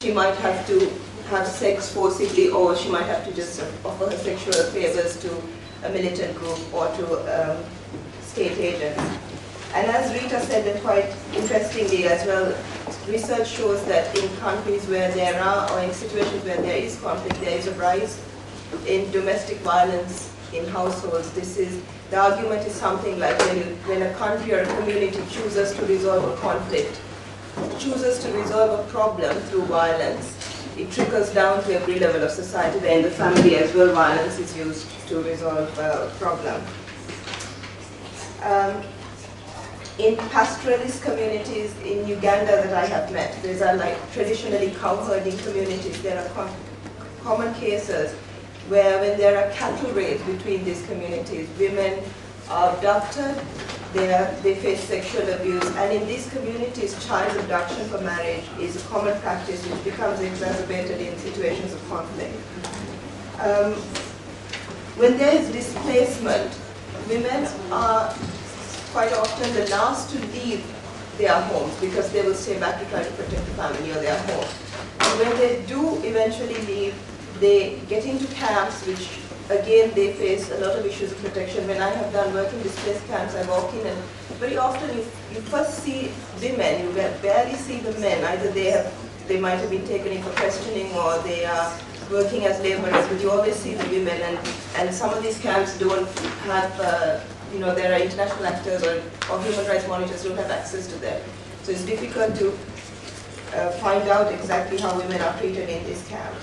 she might have to have sex forcibly, or she might have to just offer her sexual favors to a militant group or to state agents. And as Rita said, and quite interestingly as well, research shows that in countries where there are, or in situations where there is conflict, there is a rise in domestic violence in households. The argument is something like when a country or a community chooses to resolve a conflict, chooses to resolve a problem through violence, it trickles down to every level of society, where in the family as well violence is used to resolve a problem. In pastoralist communities in Uganda that I have met, these are like traditionally cow-herding communities. There are common cases where when there are cattle raids between these communities, women are abducted, they face sexual abuse, and in these communities, child abduction for marriage is a common practice which becomes exacerbated in situations of conflict. When there is displacement, women are quite often the last to leave their homes because they will stay back to try to protect the family or their home. And when they do eventually leave, they get into camps, which again they face a lot of issues of protection. When I have done work in displaced camps, I walk in and very often you first see women, you barely see the men. Either they might have been taken in for questioning or they are working as laborers, but you always see the women, and some of these camps don't have, there are international actors or human rights monitors don't have access to them. So it's difficult to find out exactly how women are treated in this camp.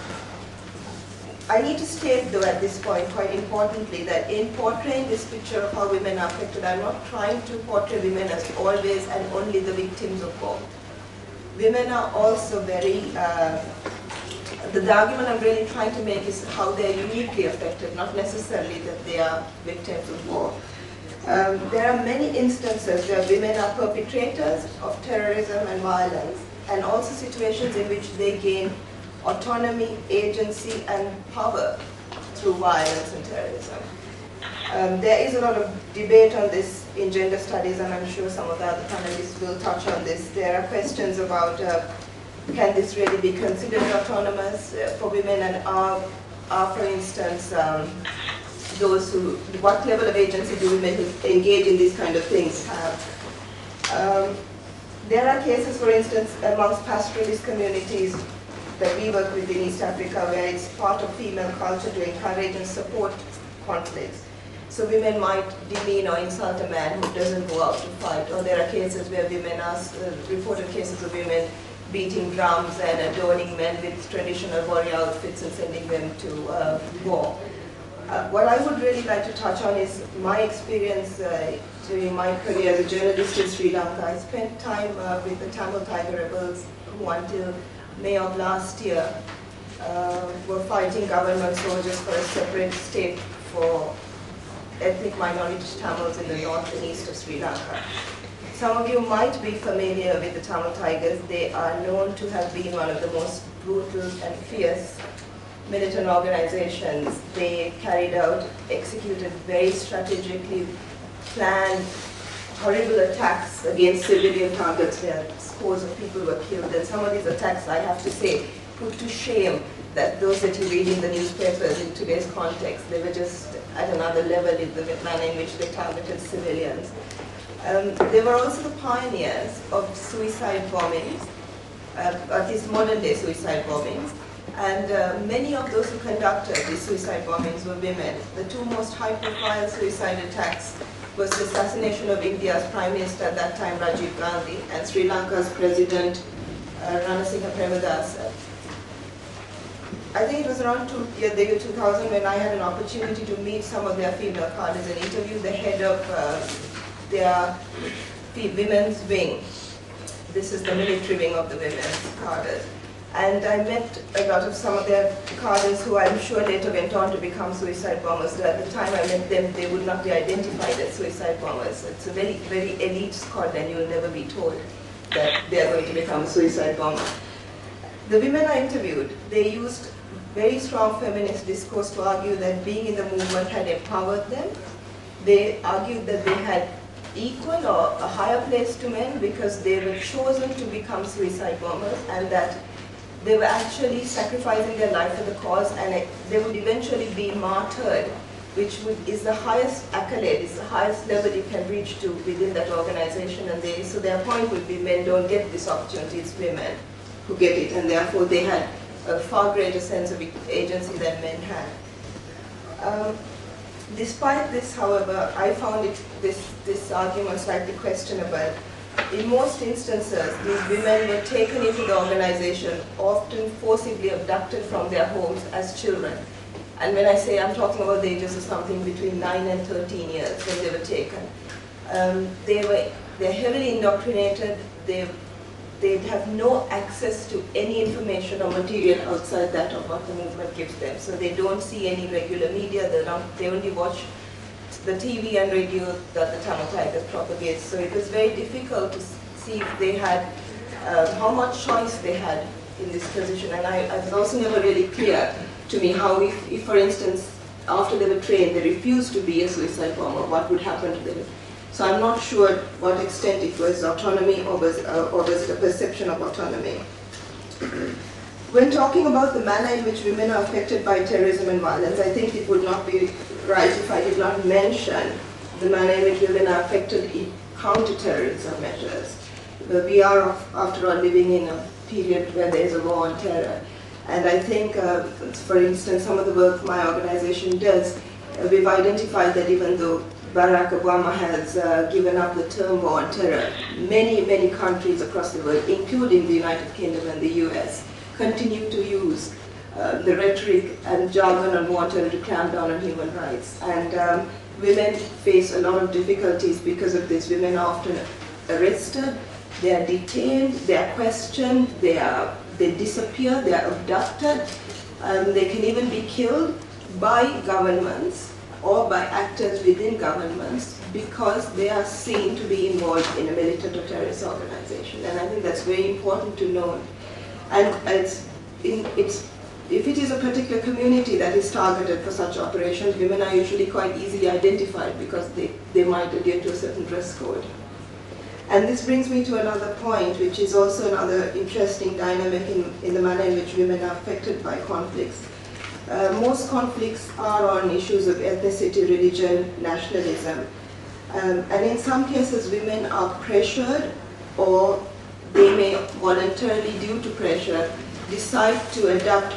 I need to state, though, at this point, quite importantly, that in portraying this picture of how women are affected, I'm not trying to portray women as always and only the victims of war. Women are also very, the argument I'm really trying to make is how they're uniquely affected, not necessarily that they are victims of war. There are many instances where women are perpetrators of terrorism and violence, and also situations in which they gain autonomy, agency, and power through violence and terrorism. There is a lot of debate on this in gender studies, and I'm sure some of the other panelists will touch on this. There are questions about can this really be considered autonomous for women, and are for instance, what level of agency do women who engage in these kind of things have? There are cases, for instance, amongst pastoralist communities that we work with in East Africa, where it's part of female culture to encourage and support conflicts. So women might demean or insult a man who doesn't go out to fight, or there are cases where women are, reported cases of women beating drums and adorning men with traditional warrior outfits and sending them to war. What I would really like to touch on is my experience during my career as a journalist in Sri Lanka. I spent time with the Tamil Tiger rebels who until May of last year were fighting government soldiers for a separate state for ethnic minority Tamils in the north and east of Sri Lanka. Some of you might be familiar with the Tamil Tigers. They are known to have been one of the most brutal and fierce militant organizations. They executed very strategically planned, horrible attacks against civilian targets where scores of people were killed. And some of these attacks, I have to say, put to shame that those that you read in the newspapers in today's context, they were just at another level in the manner in which they targeted civilians. They were also the pioneers of suicide bombings, these modern day suicide bombings. And many of those who conducted these suicide bombings were women. The two most high-profile suicide attacks was the assassination of India's Prime Minister at that time, Rajiv Gandhi, and Sri Lanka's President, Ranasinghe Premadasa. I think it was around the year 2000 when I had an opportunity to meet some of their female cadres and interview the head of their women's wing. This is the military wing of the women's cadres. And I met a lot of some of their cadres who I'm sure later went on to become suicide bombers. So at the time I met them, they would not be identified as suicide bombers. It's a very, very elite squad, and you'll never be told that they're going to become a suicide bomber. The women I interviewed, they used very strong feminist discourse to argue that being in the movement had empowered them. They argued that they had equal or a higher place to men because they were chosen to become suicide bombers, and that they were actually sacrificing their life for the cause, and they would eventually be martyred, which is the highest accolade, is the highest level you can reach to within that organization. And so their point would be, men don't get this opportunity, it's women who get it, and therefore they had a far greater sense of agency than men had. Despite this, however, I found this argument slightly questionable. In most instances, these women were taken into the organization, often forcibly abducted from their homes as children. And when I say, I'm talking about the ages of something between 9 and 13 years when they were taken. They're heavily indoctrinated. They'd have no access to any information or material outside that of what the movement gives them. So they don't see any regular media. They only watch the TV and radio that the Tamil Tigers propagates. So it was very difficult to see if they had, how much choice they had in this position. And I was also never really clear to me how, if for instance, after they were trained, they refused to be a suicide bomber, what would happen to them? So I'm not sure what extent it was autonomy or was it a perception of autonomy. When talking about the manner in which women are affected by terrorism and violence, I think it would not be right if I did not mention the manner in which women are affected in counter-terrorism measures. We are, after all, living in a period where there is a war on terror. And I think, for instance, some of the work my organization does, we've identified that even though Barack Obama has given up the term war on terror, many countries across the world, including the United Kingdom and the US, continue to use the rhetoric and jargon on war on terror to clamp down on human rights. And women face a lot of difficulties because of this. Women are often arrested, they are detained, they are questioned, they disappear, they are abducted, they can even be killed by governments or by actors within governments because they are seen to be involved in a militant or terrorist organization. And I think that's very important to note. And if it is a particular community that is targeted for such operations, women are usually quite easily identified because they might adhere to a certain dress code. And this brings me to another point, which is also another interesting dynamic in the manner in which women are affected by conflicts. Most conflicts are on issues of ethnicity, religion, nationalism. And in some cases, women are pressured, or they may voluntarily, due to pressure, decide to adapt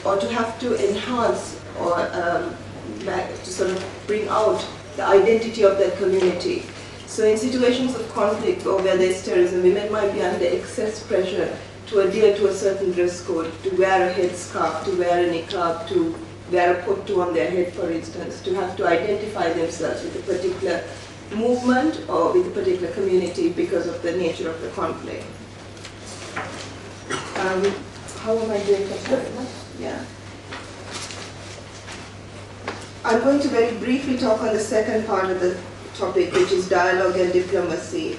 or to have to enhance or to sort of bring out the identity of their community. So in situations of conflict or where there's terrorism, women might be under excess pressure to adhere to a certain dress code, to wear a headscarf, to wear a niqab, to wear a puttu on their head, for instance, to have to identify themselves with a particular movement or with a particular community because of the nature of the conflict. How am I doing for time? Yeah. I'm going to very briefly talk on the second part of the topic, which is dialogue and diplomacy.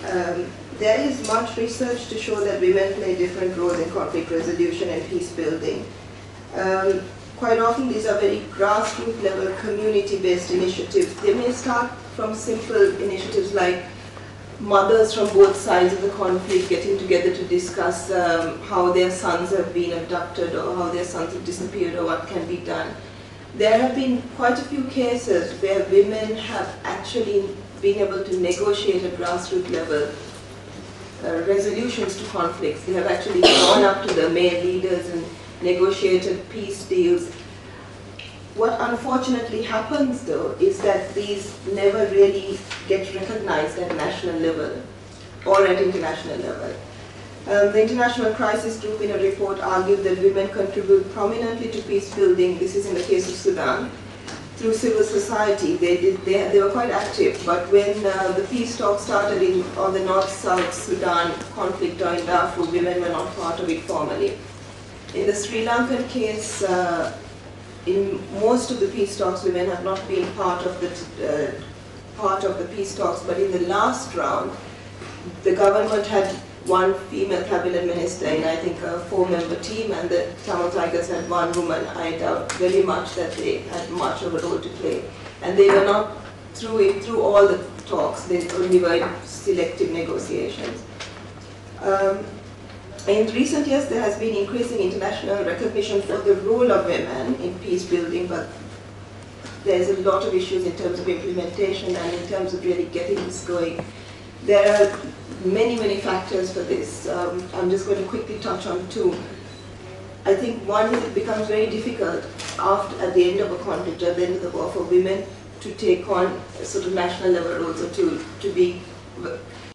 There is much research to show that women play different roles in conflict resolution and peace building. Quite often these are very grassroots level, community-based initiatives. They may start from simple initiatives like mothers from both sides of the conflict getting together to discuss how their sons have been abducted or how their sons have disappeared or what can be done. There have been quite a few cases where women have actually been able to negotiate at grassroots level resolutions to conflicts. They have actually gone up to the male leaders and negotiated peace deals. What unfortunately happens though is that these never really get recognized at national level or at international level. The International Crisis Group in a report argued that women contribute prominently to peace building, this is in the case of Sudan, through civil society. They were quite active, but when the peace talks started on the North-South Sudan conflict or in Darfur, women were not part of it formally. In the Sri Lankan case, in most of the peace talks, women have not been part of the peace talks, but in the last round, the government had one female cabinet minister in, I think, a 4-member team, and the Tamil Tigers had one woman. I doubt very much that they had much of a role to play. And they were not through all the talks, they only were selective negotiations. In recent years, there has been increasing international recognition for the role of women in peace building, but there's a lot of issues in terms of implementation and in terms of really getting this going. There are many, many factors for this. I'm just going to quickly touch on two. I think one is it becomes very difficult at the end of a conflict, at the end of the war, for women to take on sort of national level roles or to be